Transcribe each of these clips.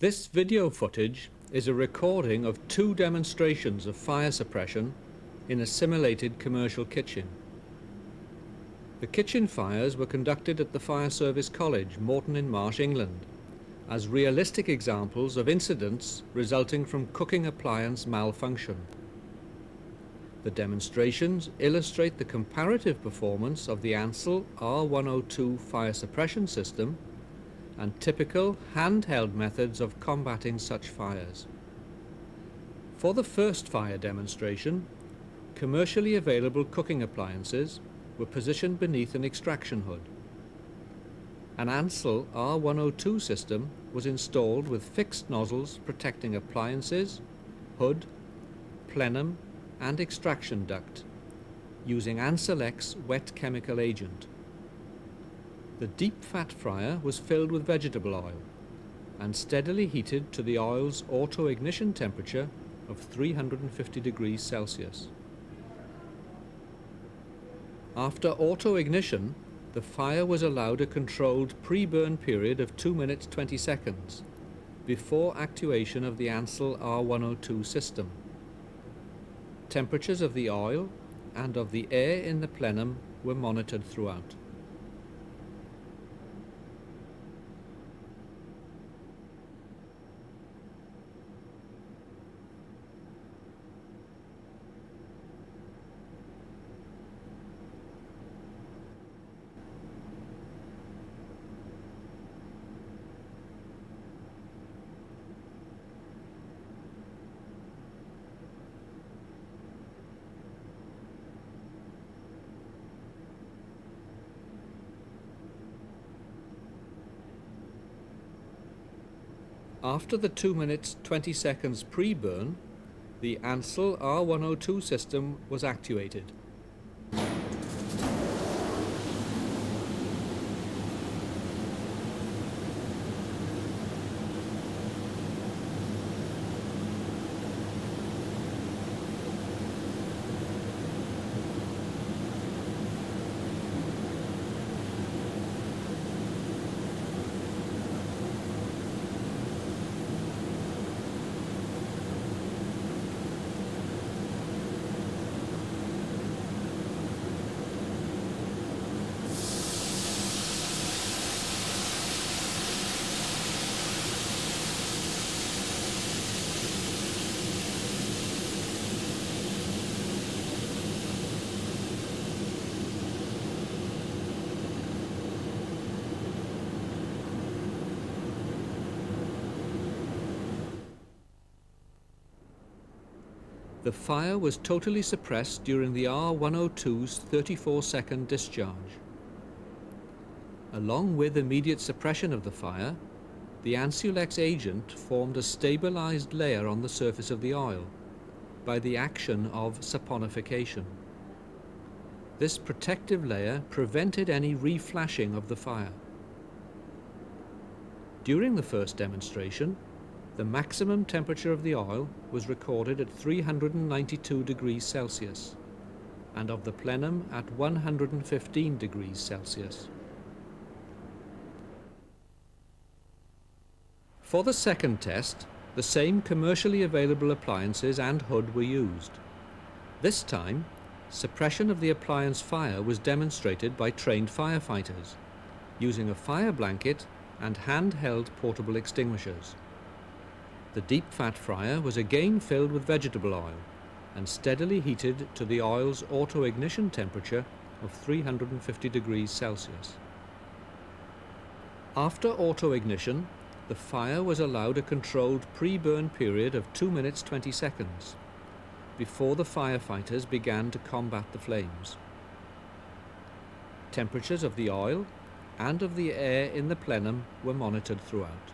This video footage is a recording of 2 demonstrations of fire suppression in a simulated commercial kitchen. The kitchen fires were conducted at the Fire Service College, Moreton-in-Marsh, England, as realistic examples of incidents resulting from cooking appliance malfunction. The demonstrations illustrate the comparative performance of the ANSUL R102 fire suppression system and typical handheld methods of combating such fires. For the first fire demonstration, commercially available cooking appliances were positioned beneath an extraction hood. An ANSUL R102 system was installed with fixed nozzles protecting appliances, hood, plenum and extraction duct using ANSUL X wet chemical agent. The deep fat fryer was filled with vegetable oil and steadily heated to the oil's auto-ignition temperature of 350 degrees Celsius. After auto-ignition, the fire was allowed a controlled pre-burn period of 2 minutes 20 seconds before actuation of the ANSUL R102 system. Temperatures of the oil and of the air in the plenum were monitored throughout. After the 2 minutes 20 seconds pre-burn, the ANSUL R102 system was actuated. The fire was totally suppressed during the R102's 34-second discharge. Along with immediate suppression of the fire, the ANSUL X agent formed a stabilized layer on the surface of the oil by the action of saponification. This protective layer prevented any reflashing of the fire. During the first demonstration, the maximum temperature of the oil was recorded at 392 degrees Celsius and of the plenum at 115 degrees Celsius. For the second test, the same commercially available appliances and hood were used. This time, suppression of the appliance fire was demonstrated by trained firefighters using a fire blanket and handheld portable extinguishers. The deep fat fryer was again filled with vegetable oil and steadily heated to the oil's auto-ignition temperature of 350 degrees Celsius. After auto-ignition, the fire was allowed a controlled pre-burn period of 2 minutes 20 seconds before the firefighters began to combat the flames. Temperatures of the oil and of the air in the plenum were monitored throughout.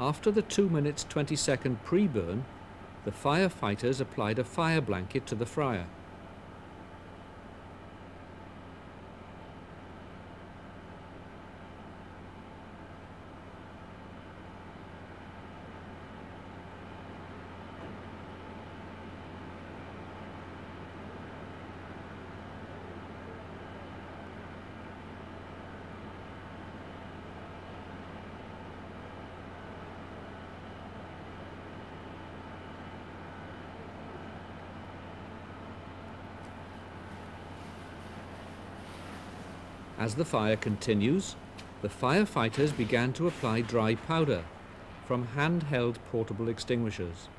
After the 2 minutes 20-second pre-burn, the firefighters applied a fire blanket to the fryer. As the fire continues, the firefighters began to apply dry powder from handheld portable extinguishers.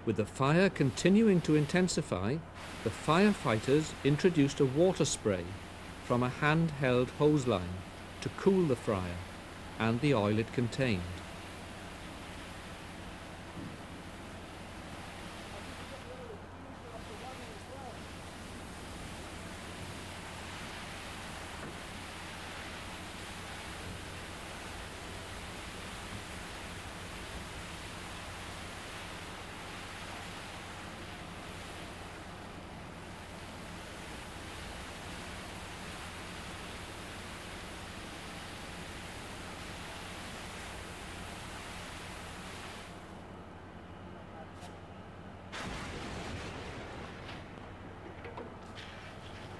With the fire continuing to intensify, the firefighters introduced a water spray from a handheld hose line to cool the fryer and the oil it contained.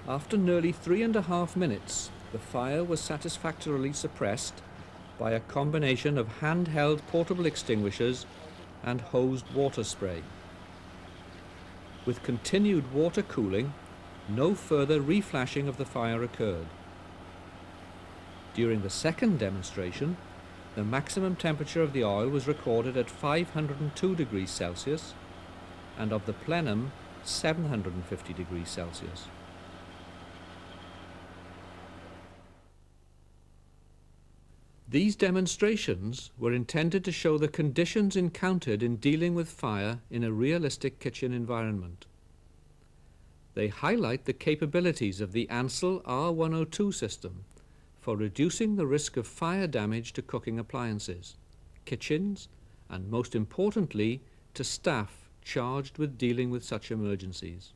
After nearly 3.5 minutes, the fire was satisfactorily suppressed by a combination of handheld portable extinguishers and hosed water spray. With continued water cooling, no further reflashing of the fire occurred. During the second demonstration, the maximum temperature of the oil was recorded at 502 degrees Celsius and of the plenum 750 degrees Celsius. These demonstrations were intended to show the conditions encountered in dealing with fire in a realistic kitchen environment. They highlight the capabilities of the ANSUL R102 system for reducing the risk of fire damage to cooking appliances, kitchens, and most importantly, to staff charged with dealing with such emergencies.